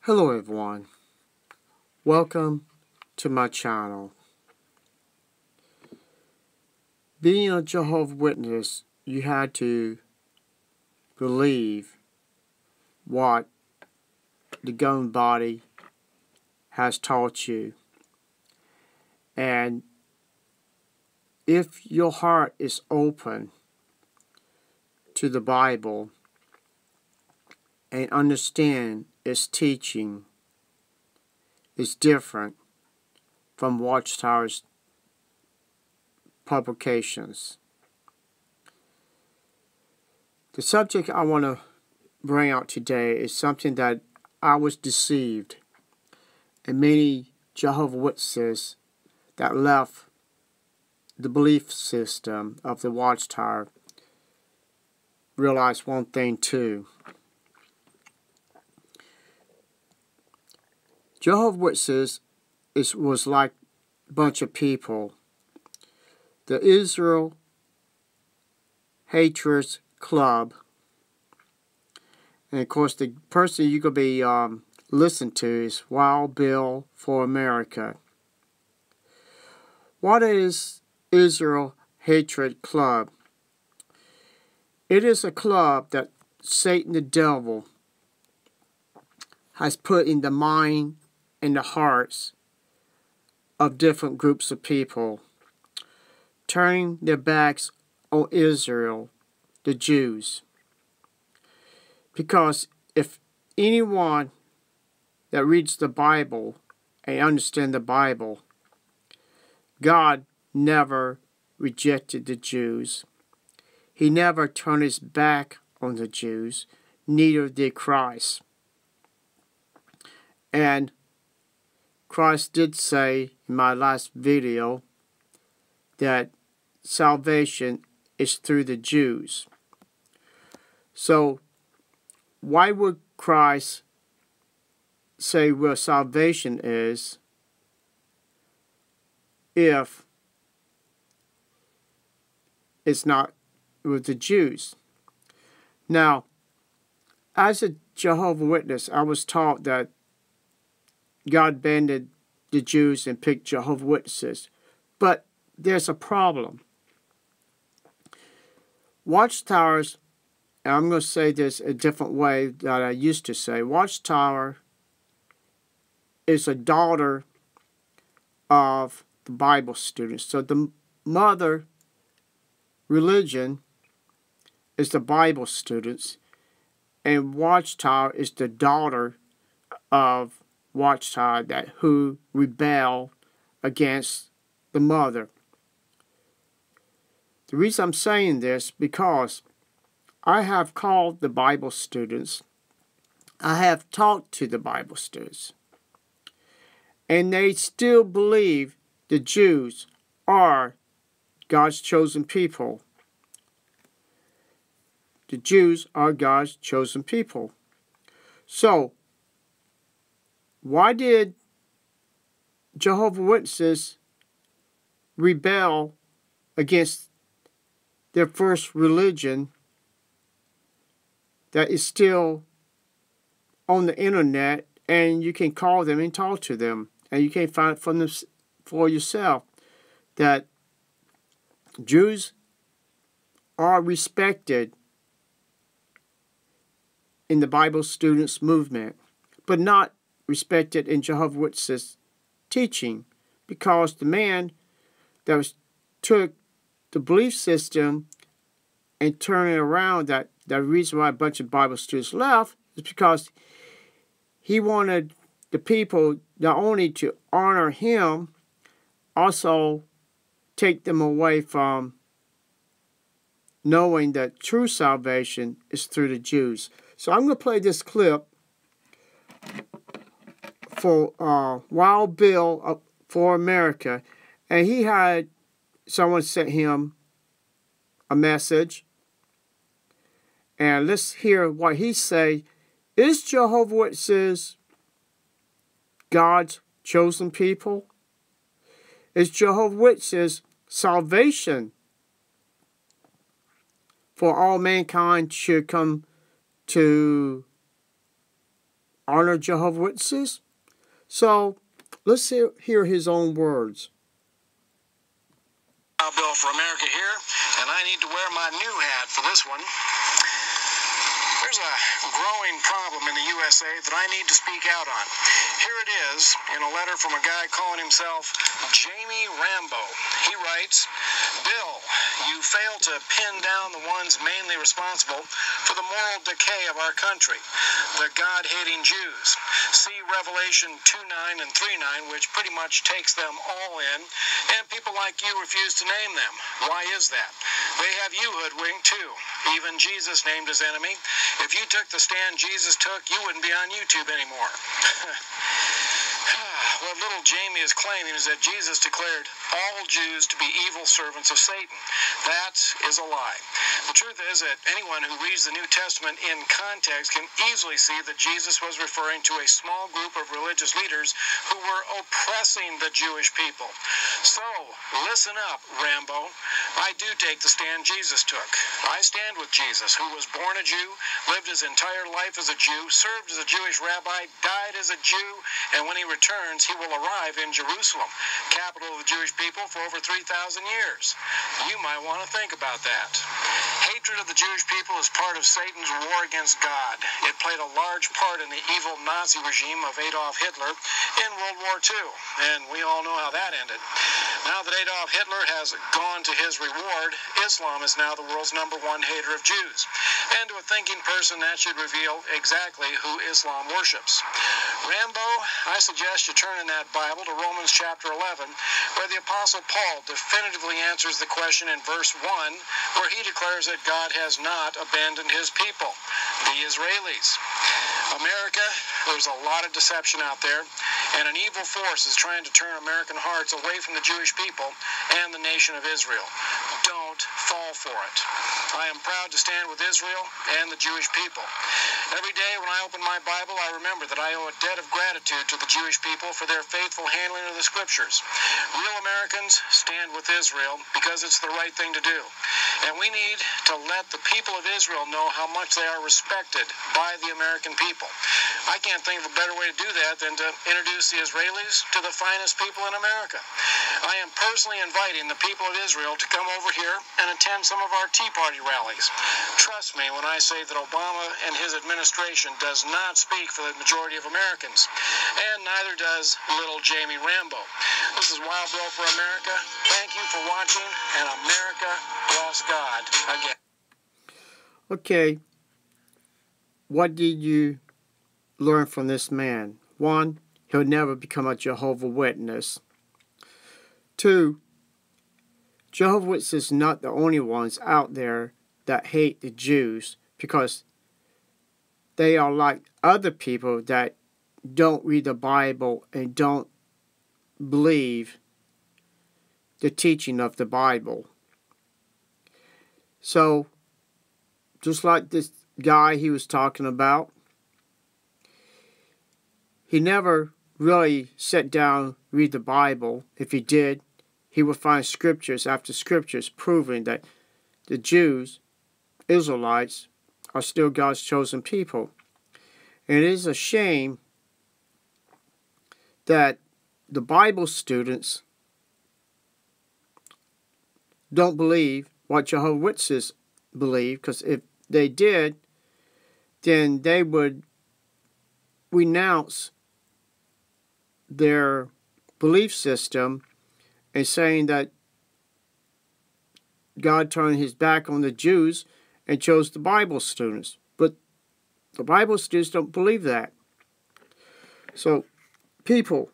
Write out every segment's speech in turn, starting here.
Hello everyone, welcome to my channel. Being a Jehovah's Witness, you had to believe what the governing body has taught you. And if your heart is open to the Bible and understand its teaching, is different from Watchtower's publications. The subject I want to bring out today is something that I was deceived, and many Jehovah's Witnesses that left the belief system of the Watchtower realized one thing too. Jehovah's Witnesses was like a bunch of people. The Israel Hatred Club, and of course the person you're going to be listening to is Wild Bill for America. What is Israel Hatred Club? It is a club that Satan the devil has put in the mind and the hearts of different groups of people, turning their backs on Israel, the Jews. Because if anyone that reads the Bible and understands the Bible, God never rejected the Jews. He never turned his back on the Jews, neither did Christ. And Christ did say in my last video that salvation is through the Jews. So why would Christ say where salvation is if it's not with the Jews? Now, as a Jehovah's Witness, I was taught that God abandoned the Jews and picked Jehovah's Witnesses. But there's a problem. Watchtowers, and I'm going to say this a different way that I used to say, Watchtower is a daughter of the Bible students. So the mother religion is the Bible students, and Watchtower is the daughter of Watchtower who rebel against the mother. The reason I'm saying this because I have called the Bible students, I have talked to the Bible students, and they still believe the Jews are God's chosen people. The Jews are God's chosen people. So, why did Jehovah's Witnesses rebel against their first religion that is still on the internet, and you can call them and talk to them, and you can find from them for yourself that Jews are respected in the Bible students movement, but not respected in Jehovah's Witnesses teaching, because the man that took the belief system and turned it around, that the reason why a bunch of Bible students left is because he wanted the people not only to honor him, also take them away from knowing that true salvation is through the Jews. So I'm going to play this clip for Wild Bill for America, and he had someone sent him a message, and let's hear what he say. Is Jehovah's Witnesses God's chosen people? Is Jehovah's Witnesses salvation for all mankind should come to honor Jehovah's Witnesses? So let's hear his own words. Bill for America here, and I need to wear my new hat for this one. There's a growing problem in the USA that I need to speak out on. Here it is in a letter from a guy calling himself Jamie Rambo. He writes, Bill, you fail to pin down the ones mainly responsible for the moral decay of our country, the God-hating Jews. See Revelation 2:9 and 3:9, which pretty much takes them all in, and people like you refuse to name them. Why is that? They have you hoodwinked too. Even Jesus named his enemy. If you took the stand Jesus took, you wouldn't be on YouTube anymore. What little Jamie is claiming is that Jesus declared all Jews to be evil servants of Satan. That is a lie. The truth is that anyone who reads the New Testament in context can easily see that Jesus was referring to a small group of religious leaders who were oppressing the Jewish people. So, listen up, Rambo. I do take the stand Jesus took. I stand with Jesus, who was born a Jew, lived his entire life as a Jew, served as a Jewish rabbi, died as a Jew, and when he returns, he will arrive in Jerusalem, capital of the Jewish people, for over 3,000 years. You might want to think about that. Hatred of the Jewish people is part of Satan's war against God. It played a large part in the evil Nazi regime of Adolf Hitler in World War II, and we all know how that ended. Now that Adolf Hitler has gone to his reward, Islam is now the world's #1 hater of Jews. And to a thinking person, that should reveal exactly who Islam worships. Rambo, I suggest you turn in that Bible to Romans chapter 11, where the Apostle Paul definitively answers the question in verse 1, where he declares that God has not abandoned his people, the Israelis. America, there's a lot of deception out there, and an evil force is trying to turn American hearts away from the Jewish people and the nation of Israel. Don't fall for it. I am proud to stand with Israel and the Jewish people. Every day when I open my Bible, I remember that I owe a debt of gratitude to the Jewish people for their faithful handling of the Scriptures. Real Americans stand with Israel because it's the right thing to do. And we need to let the people of Israel know how much they are respected by the American people. I can't think of a better way to do that than to introduce the Israelis to the finest people in America. I am personally inviting the people of Israel to come over here and attend some of our Tea Party rallies. Trust me when I say that Obama and his administration does not speak for the majority of Americans, and neither does little Jamie Rambo. This is Wild Bill for America. Thank you for watching, and America bless God again. Okay, what did you learn from this man? 1, he'll never become a Jehovah's Witness. 2, Jehovah's Witnesses are not the only ones out there that hate the Jews, because they are like other people that don't read the Bible and don't believe the teaching of the Bible. So, just like this guy he was talking about, he never really sat down read the Bible. If he did, he would find scriptures after scriptures proving that the Jews, Israelites, are still God's chosen people. And it is a shame that the Bible students don't believe what Jehovah's Witnesses believe, because if they did, then they would renounce their belief system and saying that God turned his back on the Jews and chose the Bible students. But the Bible students don't believe that. So, people,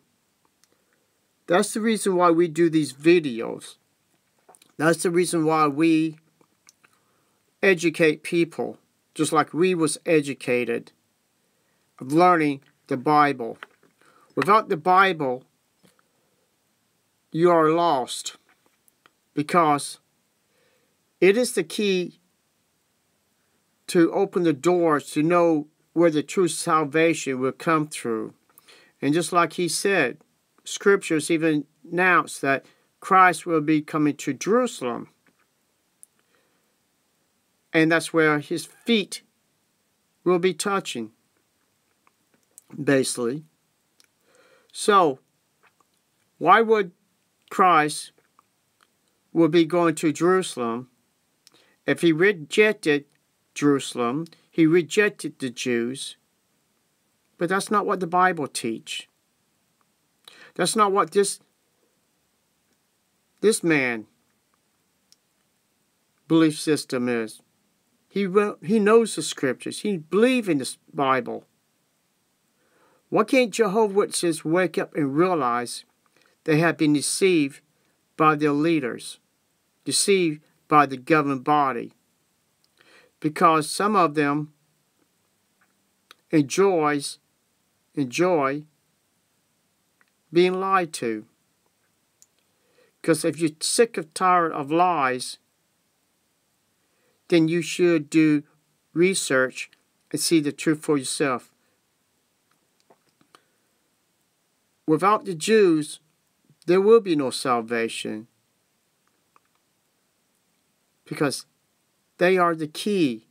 that's the reason why we do these videos. That's the reason why we educate people, just like we was educated of learning the Bible. Without the Bible, you are lost, because it is the key to open the doors to know where the true salvation will come through. And just like he said, scriptures even announce that Christ will be coming to Jerusalem. And that's where his feet will be touching. basically. So, why would Christ would be going to Jerusalem if he rejected Jerusalem? He rejected the Jews. But that's not what the Bible teach. That's not what this man belief system is. He knows the scriptures. He believes in the Bible. Why can't Jehovah's Witnesses wake up and realize they have been deceived by their leaders, deceived by the governing body? Because some of them enjoy being lied to. Because if you're sick or tired of lies, then you should do research and see the truth for yourself. Without the Jews, there will be no salvation. Because they are the key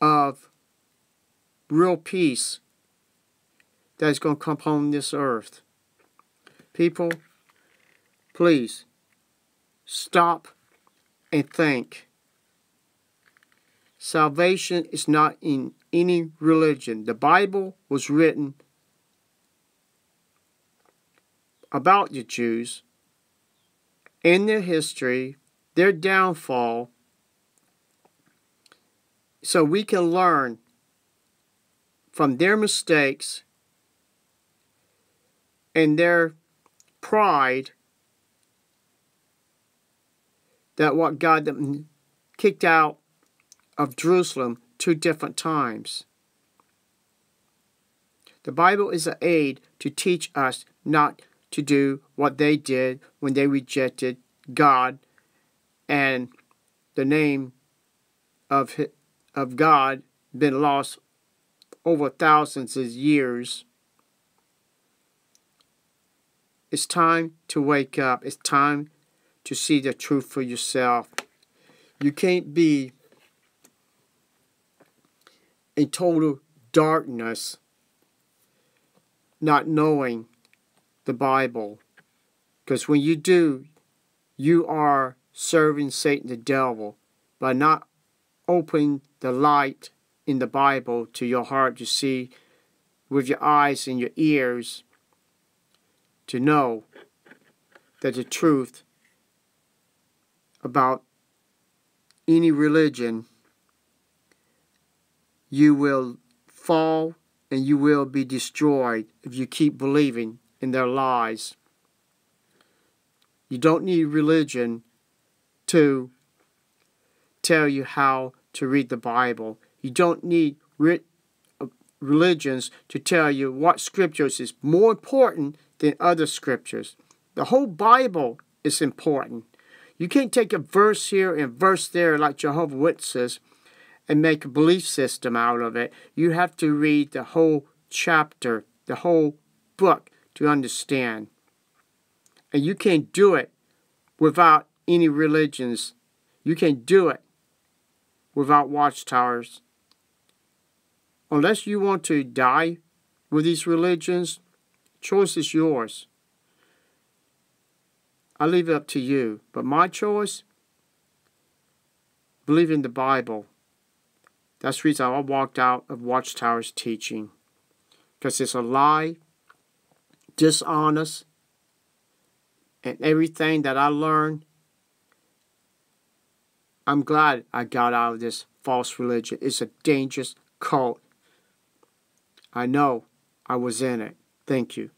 of real peace that is going to come upon this earth. People, please stop and think. Salvation is not in any religion. The Bible was written about the Jews and their history, their downfall, so we can learn from their mistakes and their pride that what got them kicked out of Jerusalem 2 different times. The Bible is an aid to teach us not to do what they did when they rejected God and the name of God been lost over thousands of years. It's time to wake up. It's time to see the truth for yourself. You can't be in total darkness not knowing the Bible. Because when you do, you are serving Satan the devil by not opening the light in the Bible to your heart to see with your eyes and your ears to know that the truth about any religion, you will fall and you will be destroyed if you keep believing in their lies. You don't need religion to tell you how to read the Bible. You don't need religions to tell you what scriptures is more important than other scriptures. The whole Bible is important. You can't take a verse here and verse there like Jehovah's Witnesses and make a belief system out of it. You have to read the whole chapter, the whole book to understand. And you can't do it without any religions. You can't do it without watchtowers. Unless you want to die with these religions, choice is yours. I leave it up to you. But my choice, believe in the Bible. That's the reason I walked out of Watchtower's teaching. Because it's a lie, dishonest, and everything that I learned, I'm glad I got out of this false religion. It's a dangerous cult. I know I was in it. Thank you.